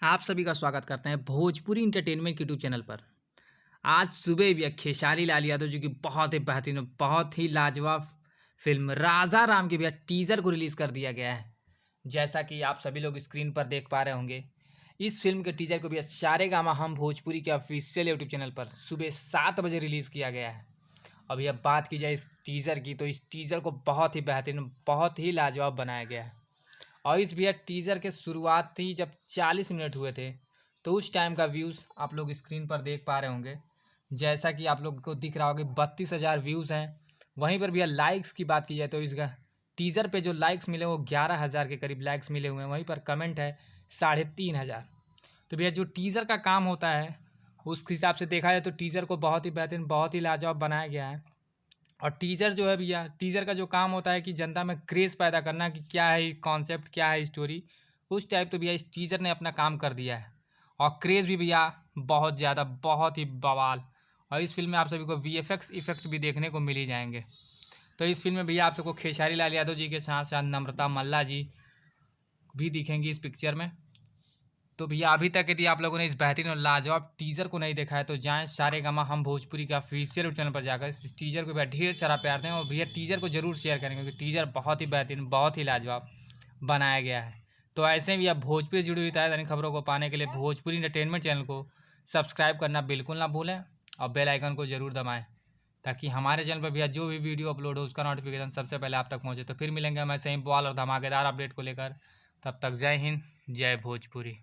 आप सभी का स्वागत करते हैं भोजपुरी इंटरटेनमेंट यूट्यूब चैनल पर। आज सुबह भी खेसारी लाल यादव जी की बहुत ही बेहतरीन बहुत ही लाजवाब फिल्म राजा राम की भी टीजर को रिलीज कर दिया गया है। जैसा कि आप सभी लोग स्क्रीन पर देख पा रहे होंगे, इस फिल्म के टीजर को भी सारेगामा हम भोजपुरी के ऑफिशियल यूट्यूब चैनल पर सुबह 7 बजे रिलीज किया गया है। अभी अब बात की जाए इस टीजर की, तो इस टीजर को बहुत ही बेहतरीन बहुत ही लाजवाब बनाया गया है। और इस भैया टीज़र के शुरुआत ही जब 40 मिनट हुए थे, तो उस टाइम का व्यूज़ आप लोग स्क्रीन पर देख पा रहे होंगे। जैसा कि आप लोग को दिख रहा होगा 32,000 व्यूज़ हैं। वहीं पर भैया लाइक्स की बात की जाए तो इस टीज़र पे जो लाइक्स मिले वो 11,000 के करीब लाइक्स मिले हुए हैं। वहीं पर कमेंट है 3,500। तो भैया जो टीज़र का काम होता है उस हिसाब से देखा जाए तो टीज़र को बहुत ही बेहतरीन बहुत ही लाजवाब बनाया गया है। और टीज़र जो है भैया, टीज़र का जो काम होता है कि जनता में क्रेज़ पैदा करना कि क्या है कॉन्सेप्ट, क्या है स्टोरी, उस टाइप तो भैया इस टीज़र ने अपना काम कर दिया है। और क्रेज़ भी भैया बहुत ज़्यादा बहुत ही बवाल। और इस फिल्म में आप सभी को वीएफएक्स इफेक्ट भी देखने को मिल ही जाएंगे। तो इस फिल्म में भैया आप सबको खेसारी लाल यादव जी के साथ साथ नम्रता मल्ला जी भी दिखेंगी इस पिक्चर में। तो भैया अभी तक यदि आप लोगों ने इस बेहतरीन और लाजवाब टीज़र को नहीं देखा है तो जाएं सारेगामा हम भोजपुरी का ऑफिशियल चैनल पर जाकर इस टीज़र को भैया ढेर सारा प्यार दें। और भैया टीज़र को जरूर शेयर करें क्योंकि टीज़र बहुत ही बेहतरीन बहुत ही लाजवाब बनाया गया है। तो ऐसे भी आप भोजपुरी जुड़ी हुई ताज़ा तरीन खबरों को पाने के लिए भोजपुरी इंटरटेनमेंट चैनल को सब्सक्राइब करना बिल्कुल ना भूलें और बेल आइकन को ज़रूर दबाएँ ताकि हमारे चैनल पर भैया जो भी वीडियो अपलोड हो उसका नोटिफिकेशन सबसे पहले आप तक पहुँचे। तो फिर मिलेंगे हम ऐसे ही बवाल और धमाकेदार अपडेट को लेकर। तब तक जय हिंद जय भोजपुरी।